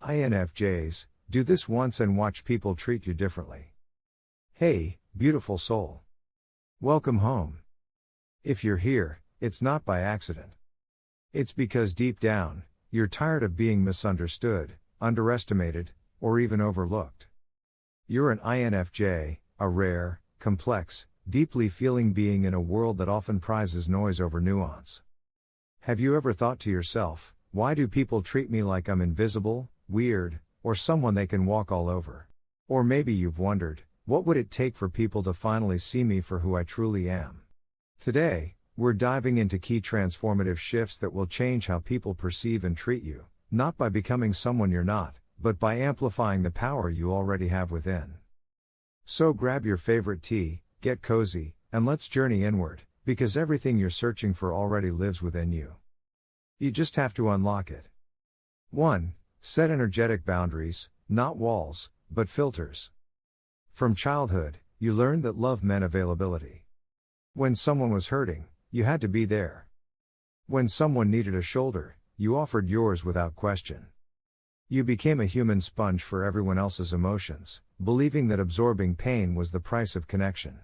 INFJs, do this once and watch people treat you differently. Hey, beautiful soul. Welcome home. If you're here, it's not by accident. It's because deep down, you're tired of being misunderstood, underestimated, or even overlooked. You're an INFJ, a rare, complex, deeply feeling being in a world that often prizes noise over nuance. Have you ever thought to yourself, why do people treat me like I'm invisible, weird, or someone they can walk all over? Or maybe you've wondered, what would it take for people to finally see me for who I truly am? Today, we're diving into key transformative shifts that will change how people perceive and treat you, not by becoming someone you're not, but by amplifying the power you already have within. So grab your favorite tea, get cozy, and let's journey inward, because everything you're searching for already lives within you. You just have to unlock it. 1. Set energetic boundaries, not walls, but filters. From childhood, you learned that love meant availability. When someone was hurting, you had to be there. When someone needed a shoulder, you offered yours without question. You became a human sponge for everyone else's emotions, believing that absorbing pain was the price of connection.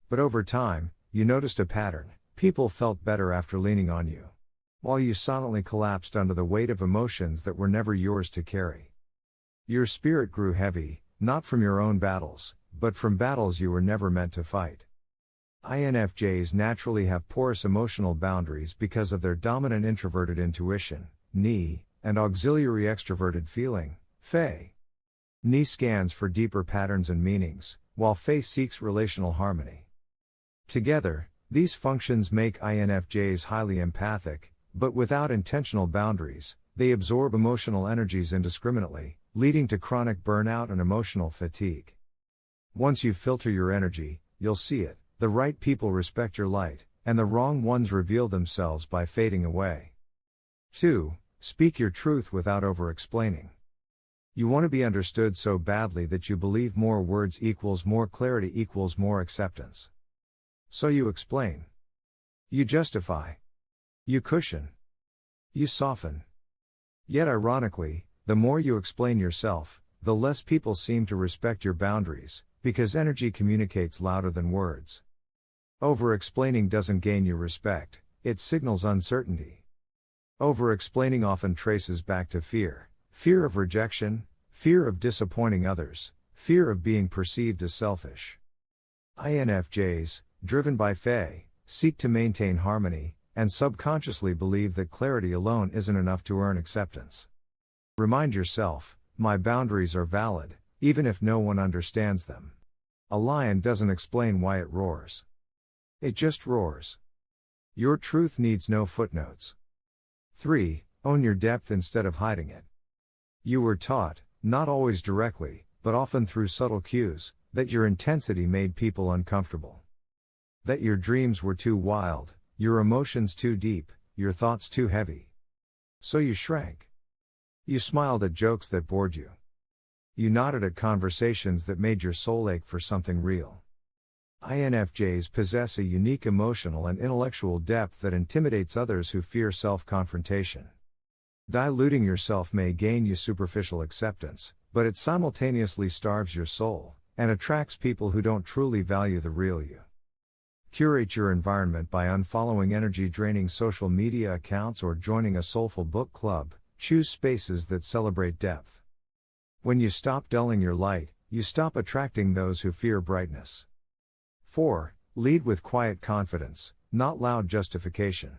But over time, you noticed a pattern: people felt better after leaning on you, while you silently collapsed under the weight of emotions that were never yours to carry. Your spirit grew heavy, not from your own battles, but from battles you were never meant to fight. INFJs naturally have porous emotional boundaries because of their dominant introverted intuition, NI, and auxiliary extroverted feeling, FE. NI scans for deeper patterns and meanings, while FE seeks relational harmony. Together, these functions make INFJs highly empathic, but without intentional boundaries, they absorb emotional energies indiscriminately, leading to chronic burnout and emotional fatigue. Once you filter your energy, you'll see it: the right people respect your light, and the wrong ones reveal themselves by fading away. 2. Speak your truth without over-explaining. You want to be understood so badly that you believe more words equals more clarity equals more acceptance. So you explain. You justify. You cushion. You soften. Yet ironically, the more you explain yourself, the less people seem to respect your boundaries, because energy communicates louder than words. Over-explaining doesn't gain you respect, it signals uncertainty. Over-explaining often traces back to fear: fear of rejection, fear of disappointing others, fear of being perceived as selfish. INFJs, driven by FE, seek to maintain harmony, and subconsciously believe that clarity alone isn't enough to earn acceptance. Remind yourself, my boundaries are valid, even if no one understands them. A lion doesn't explain why it roars. It just roars. Your truth needs no footnotes. 3. Own your depth instead of hiding it. You were taught, not always directly, but often through subtle cues, that your intensity made people uncomfortable. That your dreams were too wild, your emotions too deep, your thoughts too heavy. So you shrank. You smiled at jokes that bored you. You nodded at conversations that made your soul ache for something real. INFJs possess a unique emotional and intellectual depth that intimidates others who fear self-confrontation. Diluting yourself may gain you superficial acceptance, but it simultaneously starves your soul, and attracts people who don't truly value the real you. Curate your environment by unfollowing energy-draining social media accounts or joining a soulful book club. Choose spaces that celebrate depth. When you stop dulling your light, you stop attracting those who fear brightness. 4. Lead with quiet confidence, not loud justification.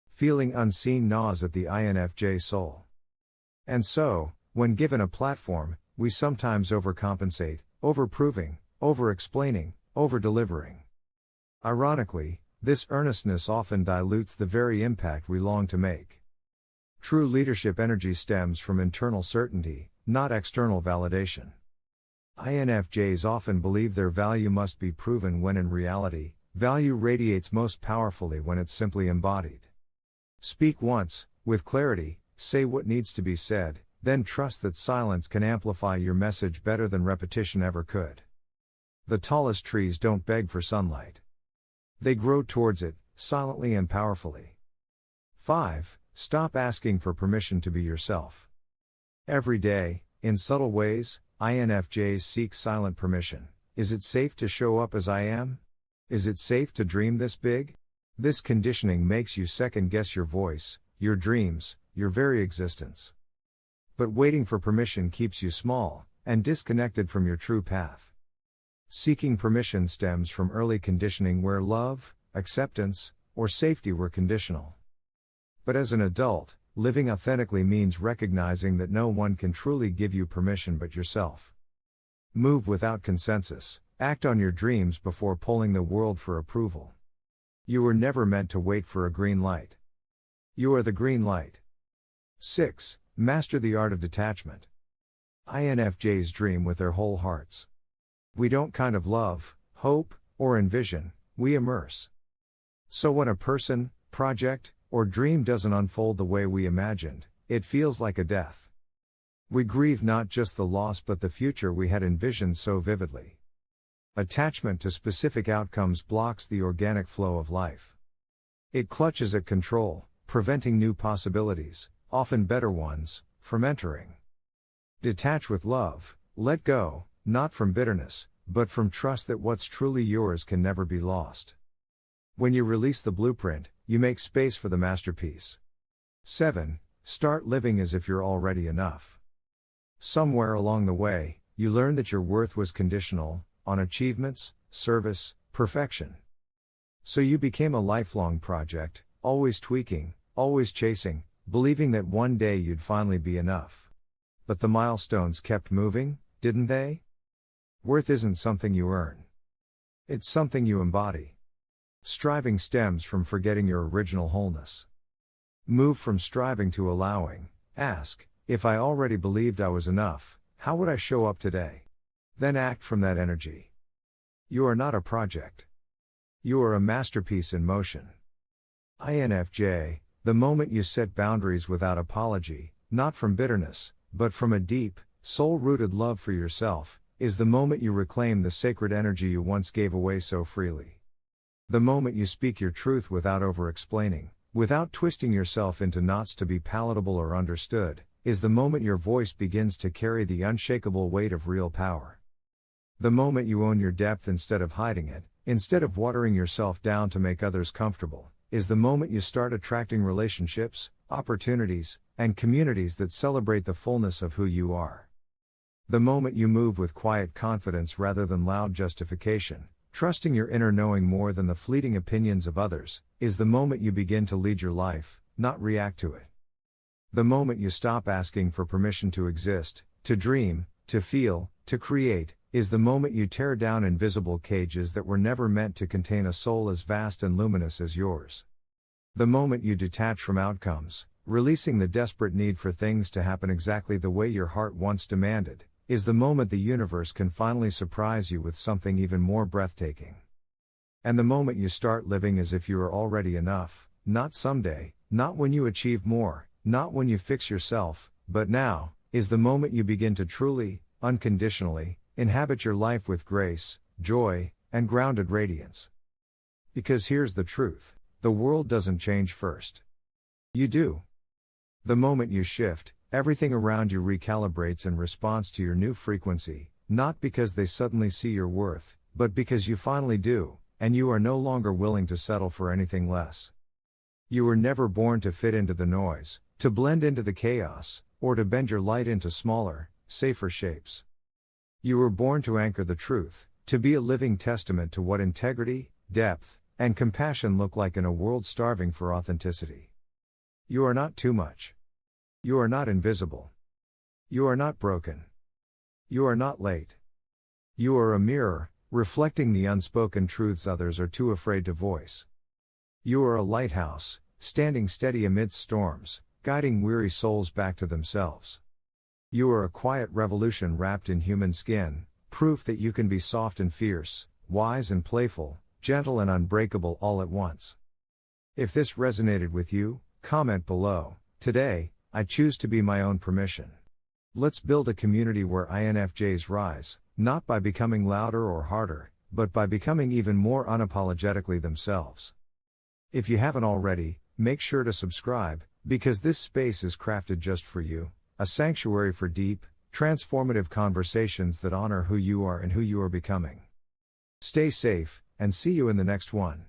Feeling unseen gnaws at the INFJ soul. And so, when given a platform, we sometimes overcompensate, overproving, over-explaining, over-delivering. Ironically, this earnestness often dilutes the very impact we long to make. True leadership energy stems from internal certainty, not external validation. INFJs often believe their value must be proven when in reality, value radiates most powerfully when it's simply embodied. Speak once, with clarity, say what needs to be said, then trust that silence can amplify your message better than repetition ever could. The tallest trees don't beg for sunlight. They grow towards it, silently and powerfully. 5. Stop asking for permission to be yourself. Every day, in subtle ways, INFJs seek silent permission. Is it safe to show up as I am? Is it safe to dream this big? This conditioning makes you second guess your voice, your dreams, your very existence. But waiting for permission keeps you small, and disconnected from your true path. Seeking permission stems from early conditioning where love, acceptance, or safety were conditional. But as an adult, living authentically means recognizing that no one can truly give you permission but yourself. Move without consensus, act on your dreams before polling the world for approval. You were never meant to wait for a green light. You are the green light. 6. Master the art of detachment. INFJs dream with their whole hearts. We don't kind of love, hope, or envision, we immerse. So when a person, project, or dream doesn't unfold the way we imagined, it feels like a death. We grieve not just the loss but the future we had envisioned so vividly. Attachment to specific outcomes blocks the organic flow of life. It clutches at control, preventing new possibilities, often better ones, from entering. Detach with love, let go, not from bitterness, but from trust that what's truly yours can never be lost. When you release the blueprint, you make space for the masterpiece. 7. Start living as if you're already enough. Somewhere along the way, you learn that your worth was conditional on achievements, service, perfection. So you became a lifelong project, always tweaking, always chasing, believing that one day you'd finally be enough. But the milestones kept moving, didn't they? Worth isn't something you earn. It's something you embody. Striving stems from forgetting your original wholeness. Move from striving to allowing. Ask, if I already believed I was enough, how would I show up today? Then act from that energy. You are not a project. You are a masterpiece in motion. INFJ, the moment you set boundaries without apology, not from bitterness, but from a deep, soul-rooted love for yourself, is the moment you reclaim the sacred energy you once gave away so freely. The moment you speak your truth without over-explaining, without twisting yourself into knots to be palatable or understood, is the moment your voice begins to carry the unshakable weight of real power. The moment you own your depth instead of hiding it, instead of watering yourself down to make others comfortable, is the moment you start attracting relationships, opportunities, and communities that celebrate the fullness of who you are. The moment you move with quiet confidence rather than loud justification, trusting your inner knowing more than the fleeting opinions of others, is the moment you begin to lead your life, not react to it. The moment you stop asking for permission to exist, to dream, to feel, to create, is the moment you tear down invisible cages that were never meant to contain a soul as vast and luminous as yours. The moment you detach from outcomes, releasing the desperate need for things to happen exactly the way your heart once demanded, is the moment the universe can finally surprise you with something even more breathtaking. And the moment you start living as if you are already enough, not someday, not when you achieve more, not when you fix yourself, but now, is the moment you begin to truly, unconditionally, inhabit your life with grace, joy, and grounded radiance. Because here's the truth, the world doesn't change first. You do. The moment you shift, everything around you recalibrates in response to your new frequency, not because they suddenly see your worth, but because you finally do, and you are no longer willing to settle for anything less. You were never born to fit into the noise, to blend into the chaos, or to bend your light into smaller, safer shapes. You were born to anchor the truth, to be a living testament to what integrity, depth, and compassion look like in a world starving for authenticity. You are not too much. You are not invisible. You are not broken. You are not late. You are a mirror, reflecting the unspoken truths others are too afraid to voice. You are a lighthouse, standing steady amidst storms, guiding weary souls back to themselves. You are a quiet revolution wrapped in human skin, proof that you can be soft and fierce, wise and playful, gentle and unbreakable all at once. If this resonated with you, comment below. Today, I choose to be my own permission. Let's build a community where INFJs rise, not by becoming louder or harder, but by becoming even more unapologetically themselves. If you haven't already, make sure to subscribe, because this space is crafted just for you. a sanctuary for deep, transformative conversations that honor who you are and who you are becoming. Stay safe, and see you in the next one.